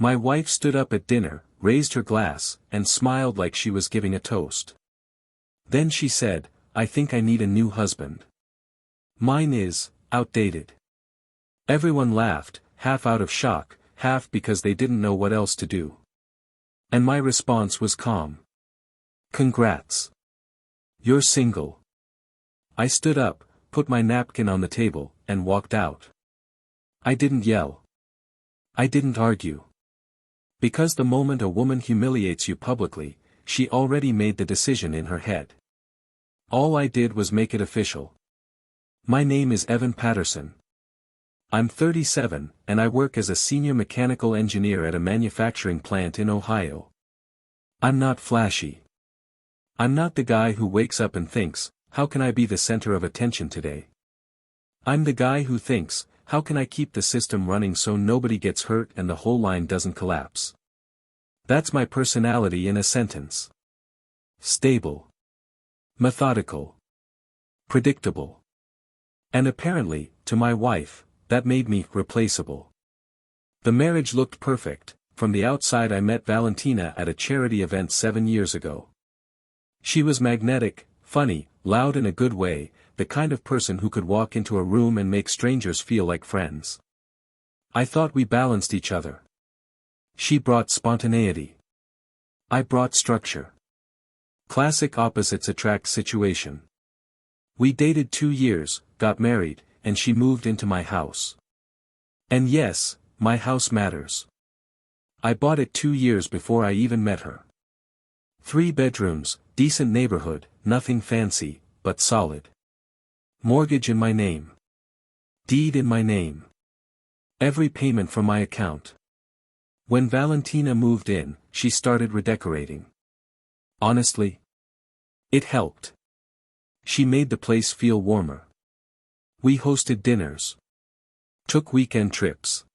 My wife stood up at dinner, raised her glass, and smiled like she was giving a toast. Then she said, "I think I need a new husband. Mine is outdated." Everyone laughed, half out of shock, half because they didn't know what else to do. And my response was calm. "Congrats. You're single." I stood up, put my napkin on the table, and walked out. I didn't yell. I didn't argue. Because the moment a woman humiliates you publicly, she already made the decision in her head. All I did was make it official. My name is Evan Patterson. I'm 37, and I work as a senior mechanical engineer at a manufacturing plant in Ohio. I'm not flashy. I'm not the guy who wakes up and thinks, "How can I be the center of attention today?" I'm the guy who thinks, "How can I keep the system running so nobody gets hurt and the whole line doesn't collapse?" That's my personality in a sentence. Stable. Methodical. Predictable. And apparently, to my wife, that made me replaceable. The marriage looked perfect. From the outside I met Valentina at a charity event 7 years ago. She was magnetic, funny, loud in a good way, the kind of person who could walk into a room and make strangers feel like friends. I thought we balanced each other. She brought spontaneity. I brought structure. Classic opposites attract situation. We dated 2 years, got married, and she moved into my house. And yes, my house matters. I bought it 2 years before I even met her. 3 bedrooms, decent neighborhood, nothing fancy, but solid. Mortgage in my name. Deed in my name. Every payment from my account. When Valentina moved in, she started redecorating. Honestly, it helped. She made the place feel warmer. We hosted dinners. Took weekend trips.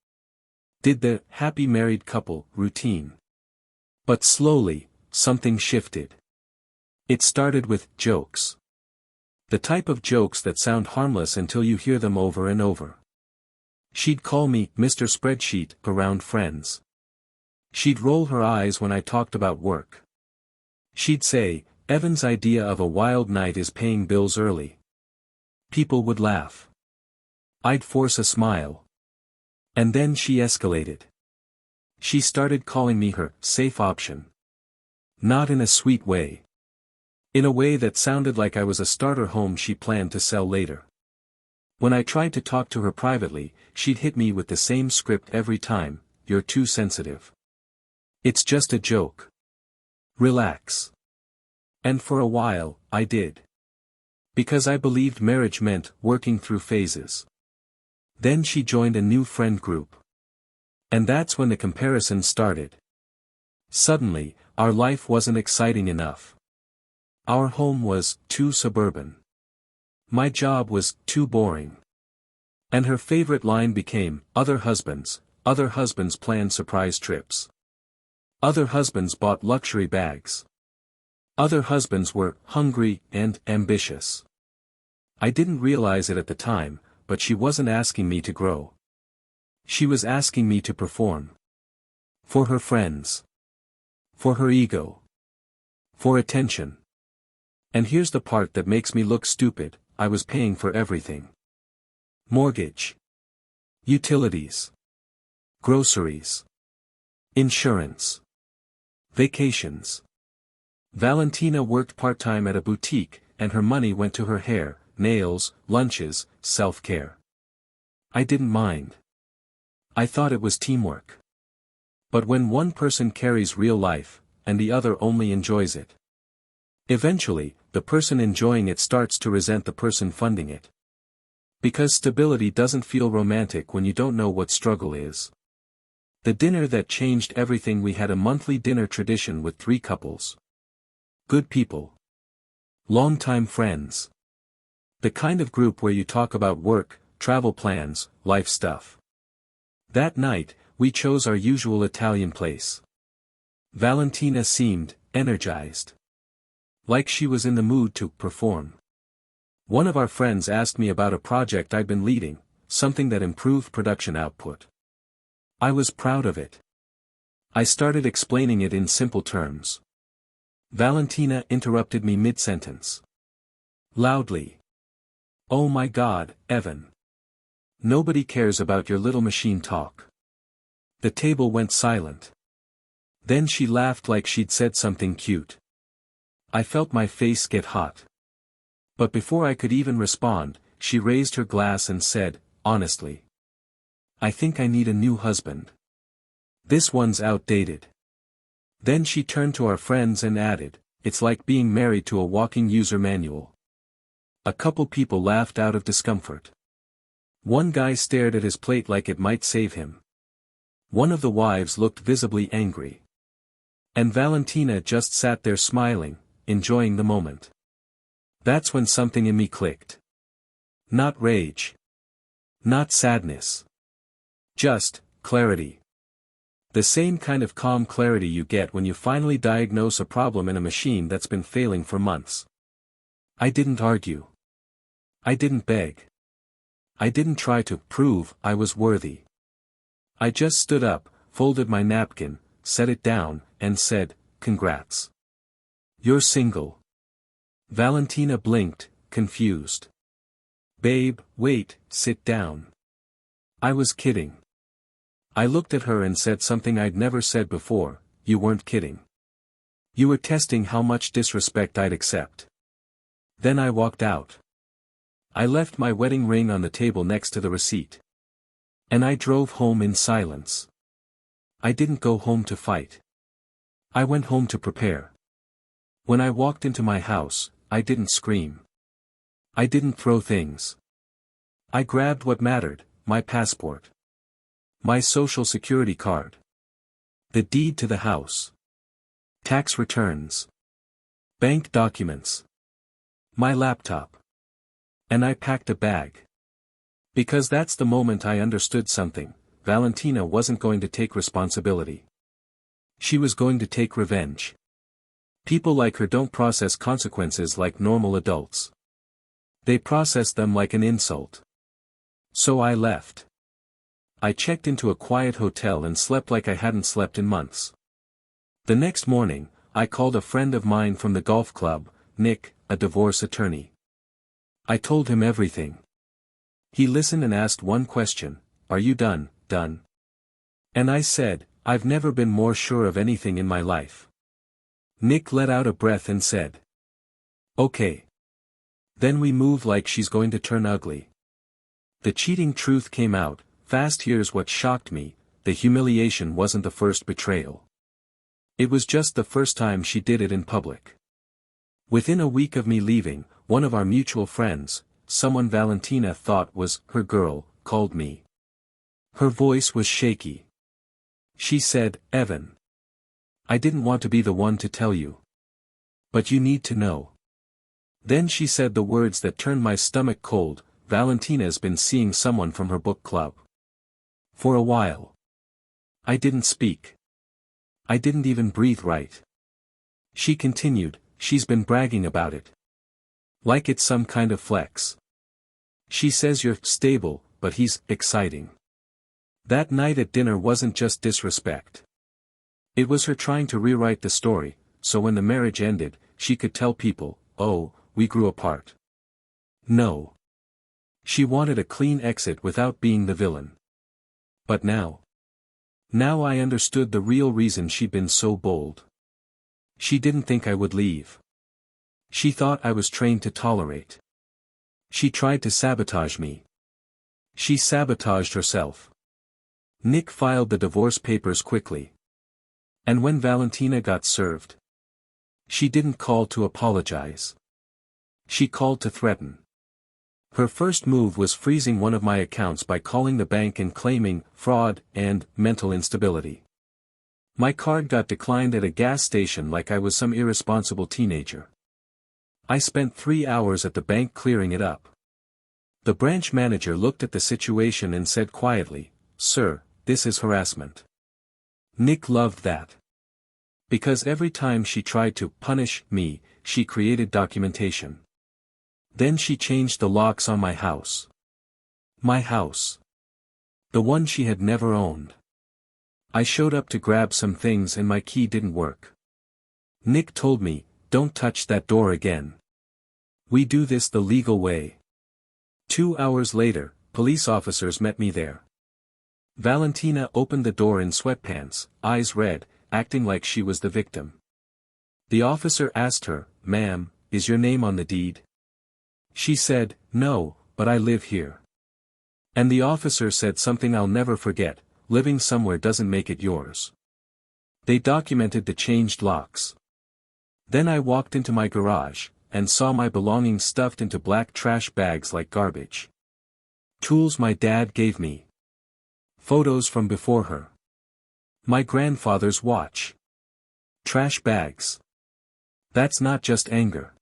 Did the happy married couple routine. But slowly, something shifted. It started with jokes. The type of jokes that sound harmless until you hear them over and over. She'd call me Mr. Spreadsheet around friends. She'd roll her eyes when I talked about work. She'd say, "Evan's idea of a wild night is paying bills early." People would laugh. I'd force a smile. And then she escalated. She started calling me her safe option. Not in a sweet way. In a way that sounded like I was a starter home she planned to sell later. When I tried to talk to her privately, she'd hit me with the same script every time: "You're too sensitive. It's just a joke. Relax." And for a while, I did. Because I believed marriage meant working through phases. Then she joined a new friend group. And that's when the comparison started. Suddenly, our life wasn't exciting enough. Our home was too suburban. My job was too boring. And her favorite line became, other husbands plan surprise trips. Other husbands bought luxury bags. Other husbands were hungry and ambitious. I didn't realize it at the time, but she wasn't asking me to grow. She was asking me to perform. For her friends. For her ego. For attention. And here's the part that makes me look stupid: I was paying for everything. Mortgage. Utilities. Groceries. Insurance. Vacations. Valentina worked part-time at a boutique, and her money went to her hair, nails, lunches, self-care. I didn't mind. I thought it was teamwork. But when one person carries real life, and the other only enjoys it, eventually, the person enjoying it starts to resent the person funding it. Because stability doesn't feel romantic when you don't know what struggle is. The dinner that changed everything: we had a monthly dinner tradition with 3 couples. Good people. Longtime friends. The kind of group where you talk about work, travel plans, life stuff. That night, we chose our usual Italian place. Valentina seemed energized. Like she was in the mood to perform. One of our friends asked me about a project I'd been leading, something that improved production output. I was proud of it. I started explaining it in simple terms. Valentina interrupted me mid-sentence. Loudly. "Oh my God, Evan. Nobody cares about your little machine talk." The table went silent. Then she laughed like she'd said something cute. I felt my face get hot. But before I could even respond, she raised her glass and said, honestly, "I think I need a new husband. This one's outdated." Then she turned to our friends and added, "It's like being married to a walking user manual." A couple people laughed out of discomfort. One guy stared at his plate like it might save him. One of the wives looked visibly angry. And Valentina just sat there smiling, enjoying the moment. That's when something in me clicked. Not rage. Not sadness. Just clarity. The same kind of calm clarity you get when you finally diagnose a problem in a machine that's been failing for months. I didn't argue. I didn't beg. I didn't try to prove I was worthy. I just stood up, folded my napkin, set it down, and said, "Congrats. You're single." Valentina blinked, confused. "Babe, wait, sit down." I was kidding. I looked at her and said something I'd never said before, "You weren't kidding. You were testing how much disrespect I'd accept." Then I walked out. I left my wedding ring on the table next to the receipt. And I drove home in silence. I didn't go home to fight. I went home to prepare. When I walked into my house, I didn't scream. I didn't throw things. I grabbed what mattered, my passport. My social security card. The deed to the house. Tax returns. Bank documents. My laptop. And I packed a bag. Because that's the moment I understood something. Valentina wasn't going to take responsibility. She was going to take revenge. People like her don't process consequences like normal adults. They process them like an insult. So I left. I checked into a quiet hotel and slept like I hadn't slept in months. The next morning, I called a friend of mine from the golf club, Nick, a divorce attorney. I told him everything. He listened and asked one question, "Are you done?" And I said, "I've never been more sure of anything in my life." Nick let out a breath and said, "Okay. Then we move like she's going to turn ugly." The cheating truth came out, fast. Here's what shocked me, the humiliation wasn't the first betrayal. It was just the first time she did it in public. Within a week of me leaving, one of our mutual friends, someone Valentina thought was her girl, called me. Her voice was shaky. She said, "Evan. I didn't want to be the one to tell you. But you need to know." Then she said the words that turned my stomach cold, "Valentina's been seeing someone from her book club. For a while." I didn't speak. I didn't even breathe right. She continued, "She's been bragging about it. Like it's some kind of flex. She says you're stable, but he's exciting." That night at dinner wasn't just disrespect. It was her trying to rewrite the story, so when the marriage ended, she could tell people, "Oh, we grew apart." No. She wanted a clean exit without being the villain. But now I understood the real reason she'd been so bold. She didn't think I would leave. She thought I was trained to tolerate. She tried to sabotage me. She sabotaged herself. Nick filed the divorce papers quickly. And when Valentina got served, she didn't call to apologize. She called to threaten. Her first move was freezing one of my accounts by calling the bank and claiming fraud and mental instability. My card got declined at a gas station like I was some irresponsible teenager. I spent 3 hours at the bank clearing it up. The branch manager looked at the situation and said quietly, "Sir, this is harassment." Nick loved that. Because every time she tried to punish me, she created documentation. Then she changed the locks on my house. My house. The one she had never owned. I showed up to grab some things and my key didn't work. Nick told me, "Don't touch that door again. We do this the legal way." 2 hours later, police officers met me there. Valentina opened the door in sweatpants, eyes red, acting like she was the victim. The officer asked her, "Ma'am, is your name on the deed?" She said, "No, but I live here." And the officer said something I'll never forget, "Living somewhere doesn't make it yours." They documented the changed locks. Then I walked into my garage, and saw my belongings stuffed into black trash bags like garbage. Tools my dad gave me. Photos from before her. My grandfather's watch. Trash bags. That's not just anger.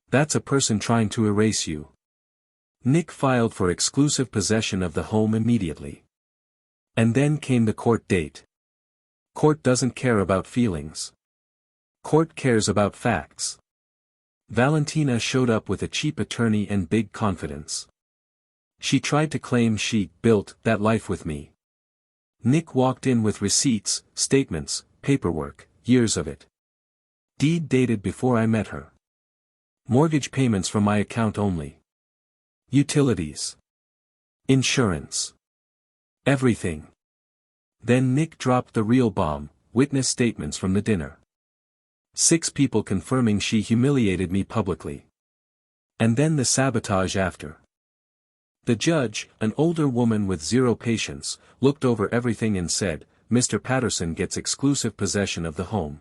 That's a person trying to erase you. Nick filed for exclusive possession of the home immediately. And then came the court date. Court doesn't care about feelings. Court cares about facts. Valentina showed up with a cheap attorney and big confidence. She tried to claim she built that life with me. Nick walked in with receipts, statements, paperwork, years of it. Deed dated before I met her. Mortgage payments from my account only. Utilities. Insurance. Everything. Then Nick dropped the real bomb, witness statements from the dinner. 6 people confirming she humiliated me publicly. And then the sabotage after. The judge, an older woman with zero patience, looked over everything and said, "Mr. Patterson gets exclusive possession of the home."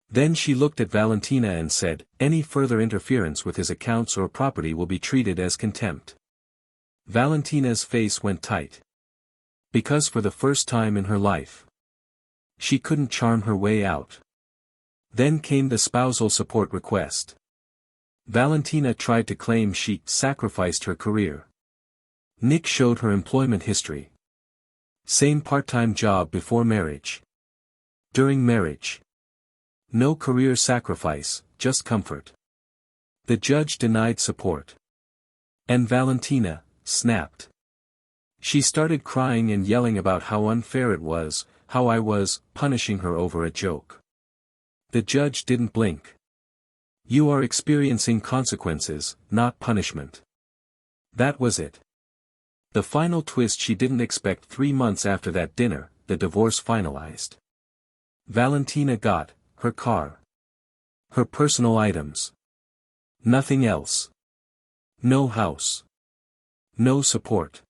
Then she looked at Valentina and said, "Any further interference with his accounts or property will be treated as contempt." Valentina's face went tight. Because for the first time in her life, she couldn't charm her way out. Then came the spousal support request. Valentina tried to claim she sacrificed her career. Nick showed her employment history. Same part-time job before marriage. During marriage. No career sacrifice, just comfort. The judge denied support. And Valentina snapped. She started crying and yelling about how unfair it was, how I was punishing her over a joke. The judge didn't blink. "You are experiencing consequences, not punishment." That was it. The final twist she didn't expect. 3 months after that dinner, the divorce finalized. Valentina got her car. Her personal items. Nothing else. No house. No support.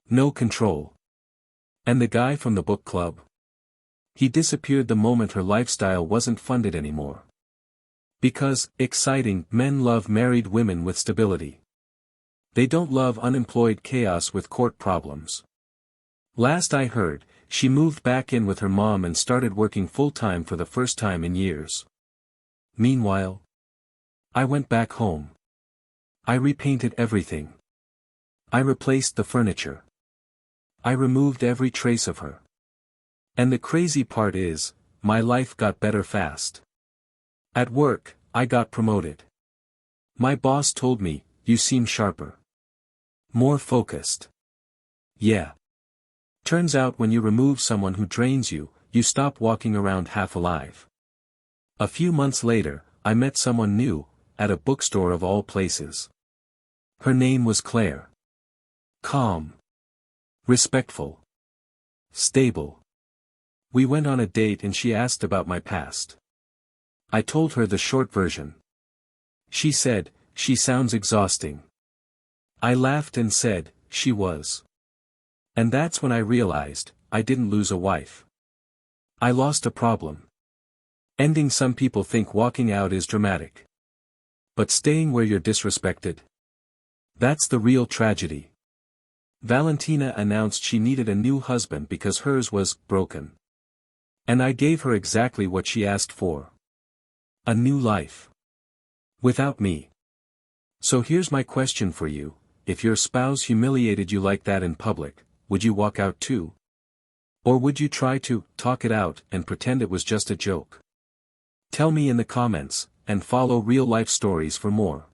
No control. And the guy from the book club? He disappeared the moment her lifestyle wasn't funded anymore. Because, exciting, men love married women with stability. They don't love unemployed chaos with court problems. Last I heard, she moved back in with her mom and started working full-time for the first time in years. Meanwhile, I went back home. I repainted everything. I replaced the furniture. I removed every trace of her. And the crazy part is, my life got better fast. At work, I got promoted. My boss told me, "You seem sharper. More focused." Yeah. Turns out when you remove someone who drains you, you stop walking around half alive. A few months later, I met someone new, at a bookstore of all places. Her name was Claire. Calm. Respectful. Stable. We went on a date and she asked about my past. I told her the short version. She said, "She sounds exhausting." I laughed and said, "She was." And that's when I realized, I didn't lose a wife. I lost a problem. Ending, some people think walking out is dramatic. But staying where you're disrespected? That's the real tragedy. Valentina announced she needed a new husband because hers was broken. And I gave her exactly what she asked for. A new life. Without me. So here's my question for you, if your spouse humiliated you like that in public, would you walk out too? Or would you try to talk it out and pretend it was just a joke? Tell me in the comments, and follow real life stories for more.